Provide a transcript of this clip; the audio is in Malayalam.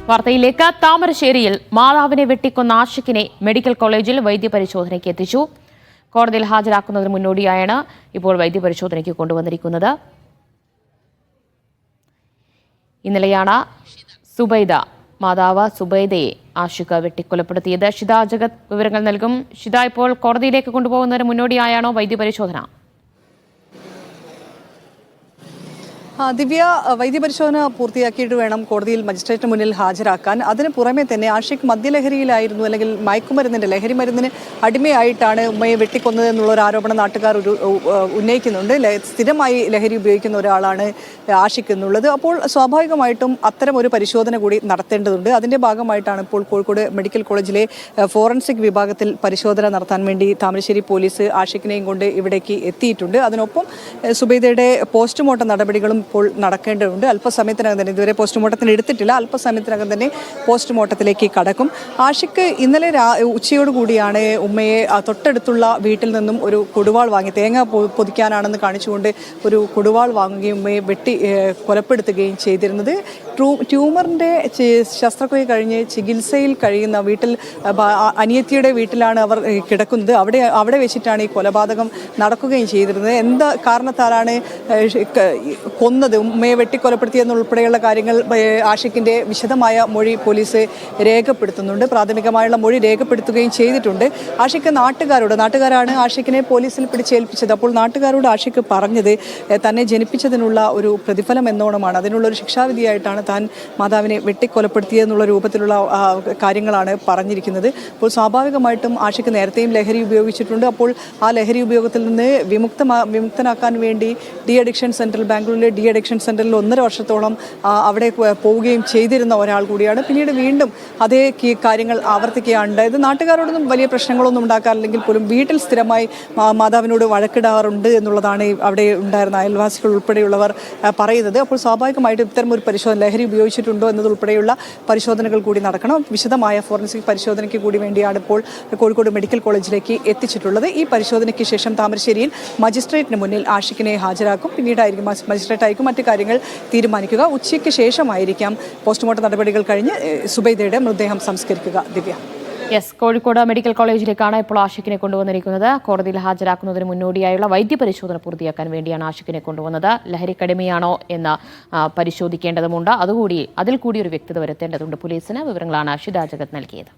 വാർത്തയിലേക്ക്. താമരശ്ശേരിയിൽ മാതാവിനെ വെട്ടിക്കൊന്ന ആഷിഖിനെ മെഡിക്കൽ കോളേജിൽ വൈദ്യപരിശോധനയ്ക്ക് എത്തിച്ചു. കോടതിയിൽ ഹാജരാക്കുന്നതിന് മുന്നോടിയായാണ് ഇപ്പോൾ വൈദ്യപരിശോധനയ്ക്ക് കൊണ്ടുവന്നിരിക്കുന്നത്. ഇന്നലെയാണ് മാതാവ് സുബൈദയെ ആഷിഖ് വെട്ടിക്കൊലപ്പെടുത്തിയത്. ഷിത ജഗത് വിവരങ്ങൾ നൽകും. ഷിത, ഇപ്പോൾ കോടതിയിലേക്ക് കൊണ്ടുപോകുന്നതിന് മുന്നോടിയായാണോ വൈദ്യപരിശോധന? ദിവ്യ, വൈദ്യപരിശോധന പൂർത്തിയാക്കിയിട്ട് വേണം കോടതിയിൽ മജിസ്ട്രേറ്റിന് മുന്നിൽ ഹാജരാക്കാൻ. അതിന് പുറമെ തന്നെ ആഷിഖ് മദ്യലഹരിയിലായിരുന്നു, അല്ലെങ്കിൽ മയക്കുമരുന്നിന്റെ ലഹരി മരുന്നിന് അടിമയായിട്ടാണ് ഉമ്മയെ വെട്ടിക്കൊന്നതെന്നുള്ള ഒരു ആരോപണം നാട്ടുകാർ ഉന്നയിക്കുന്നുണ്ട്. സ്ഥിരമായി ലഹരി ഉപയോഗിക്കുന്ന ഒരാളാണ് ആഷിഖ് എന്നുള്ളത്. അപ്പോൾ സ്വാഭാവികമായിട്ടും അത്തരം ഒരു പരിശോധന കൂടി നടത്തേണ്ടതുണ്ട്. അതിന്റെ ഭാഗമായിട്ടാണ് ഇപ്പോൾ കോഴിക്കോട് മെഡിക്കൽ കോളേജിലെ ഫോറൻസിക് വിഭാഗത്തിൽ പരിശോധന നടത്താൻ വേണ്ടി താമരശ്ശേരി പോലീസ് ആഷിഖിനെയും കൊണ്ട് ഇവിടേക്ക് എത്തിയിട്ടുണ്ട്. അതിനൊപ്പം സുബൈദയുടെ പോസ്റ്റ്മോർട്ടം നടപടികളും ഇപ്പോൾ നടക്കേണ്ടതുണ്ട്. അല്പസമയത്തിനകം തന്നെ, ഇതുവരെ പോസ്റ്റ്മോർട്ടത്തിന് എടുത്തിട്ടില്ല, അല്പസമയത്തിനകം തന്നെ പോസ്റ്റ്മോർട്ടത്തിലേക്ക് കടക്കും. ആഷിഖ് ഇന്നലെ ഉച്ചയോടുകൂടിയാണ് ഉമ്മയെ തൊട്ടടുത്തുള്ള വീട്ടിൽ നിന്നും ഒരു കൊടുവാൾ വാങ്ങി, തേങ്ങ പൊതിക്കാനാണെന്ന് കാണിച്ചുകൊണ്ട് ഒരു കൊടുവാൾ വാങ്ങുകയും ഉമ്മയെ വെട്ടി കൊലപ്പെടുത്തുകയും ചെയ്തിരുന്നത്. ട്യൂമറിൻ്റെ ശസ്ത്രക്രിയ കഴിഞ്ഞ് ചികിത്സയിൽ കഴിയുന്ന വീട്ടിൽ, അനിയത്തിയുടെ വീട്ടിലാണ് അവർ കിടക്കുന്നത്. അവിടെ വെച്ചിട്ടാണ് ഈ കൊലപാതകം നടക്കുകയും ചെയ്തിരുന്നത്. എന്ത് കാരണത്താലാണ് ഉമ്മയെ വെട്ടിക്കൊലപ്പെടുത്തിയെന്നുൾപ്പെടെയുള്ള കാര്യങ്ങൾ ആഷിഖിന്റെ വിശദമായ മൊഴി പോലീസ് രേഖപ്പെടുത്തുന്നുണ്ട്. പ്രാഥമികമായുള്ള മൊഴി രേഖപ്പെടുത്തുകയും ചെയ്തിട്ടുണ്ട്. ആഷിഖ് നാട്ടുകാരാണ് ആഷിഖിനെ പോലീസിൽ പിടിച്ചേൽപ്പിച്ചത്. അപ്പോൾ നാട്ടുകാരോട് ആഷിഖ് പറഞ്ഞത് തന്നെ ജനിപ്പിച്ചതിനുള്ള ഒരു പ്രതിഫലം എന്നോണമാണ്, അതിനുള്ള ഒരു ശിക്ഷാവിധിയായിട്ടാണ് താൻ മാതാവിനെ വെട്ടിക്കൊലപ്പെടുത്തിയെന്നുള്ള രൂപത്തിലുള്ള കാര്യങ്ങളാണ് പറഞ്ഞിരിക്കുന്നത്. അപ്പോൾ സ്വാഭാവികമായിട്ടും ആഷിഖ് നേരത്തെയും ലഹരി ഉപയോഗിച്ചിട്ടുണ്ട്. അപ്പോൾ ആ ലഹരി ഉപയോഗത്തിൽ നിന്ന് വിമുക്തനാക്കാൻ വേണ്ടി ഡി അഡിക്ഷൻ സെന്ററിൽ, ബാംഗ്ലൂരിലെ ഡി അഡിക്ഷൻ സെന്ററിൽ 1.5 വർഷത്തോളം അവിടെ പോവുകയും ചെയ്തിരുന്ന ഒരാൾ കൂടിയാണ്. പിന്നീട് വീണ്ടും അതേ കാര്യങ്ങൾ ആവർത്തിക്കുകയാണ്. ഇത് നാട്ടുകാരോടൊന്നും വലിയ പ്രശ്നങ്ങളൊന്നും ഉണ്ടാക്കാറില്ലെങ്കിൽ പോലും വീട്ടിൽ സ്ഥിരമായി മാതാവിനോട് വഴക്കിടാറുണ്ട് എന്നുള്ളതാണ് അവിടെ ഉണ്ടായിരുന്ന അയൽവാസികൾ ഉൾപ്പെടെയുള്ളവർ പറയുന്നത്. അപ്പോൾ സ്വാഭാവികമായിട്ടും ഇത്തരം ഒരു പരിശോധന, ലഹരി ഉപയോഗിച്ചിട്ടുണ്ടോ എന്നതുൾപ്പെടെയുള്ള പരിശോധനകൾ കൂടി നടക്കണം. വിശദമായ ഫോറൻസിക് പരിശോധനയ്ക്ക് കൂടി വേണ്ടിയാണ് ഇപ്പോൾ കോഴിക്കോട് മെഡിക്കൽ കോളേജിലേക്ക് എത്തിച്ചിട്ടുള്ളത്. ഈ പരിശോധനയ്ക്ക് ശേഷം താമരശ്ശേരിയിൽ മജിസ്ട്രേറ്റിന് മുന്നിൽ ആഷിഖിനെ ഹാജരാക്കും. പിന്നീടായിരിക്കും മജിസ്ട്രേറ്റായിരിക്കും മറ്റു കാര്യങ്ങൾ തീരുമാനിക്കുക. ഉച്ചയ്ക്ക് ശേഷമായിരിക്കാം പോസ്റ്റ്മോർട്ടം നടപടികൾ കഴിഞ്ഞ് സുബൈദയുടെ മൃതദേഹം സംസ്കരിക്കുക. ദിവ്യ. കോഴിക്കോട് മെഡിക്കൽ കോളേജിലേക്കാണ് ഇപ്പോൾ ആഷിഖിനെ കൊണ്ടുവന്നിരിക്കുന്നത്. കോടതിയിൽ ഹാജരാക്കുന്നതിന് മുന്നോടിയായുള്ള വൈദ്യപരിശോധന പൂർത്തിയാക്കാൻ വേണ്ടിയാണ് ആഷിഖിനെ കൊണ്ടുവന്നത്. ലഹരിക്കടിമയാണോ എന്ന് പരിശോധിക്കേണ്ടതുണ്ട്. അതിൽ കൂടി ഒരു വ്യക്തത വരുത്തേണ്ടതുണ്ട് പോലീസിന്. വിവരങ്ങളാണ് ഷിത ജഗത് നൽകിയത്.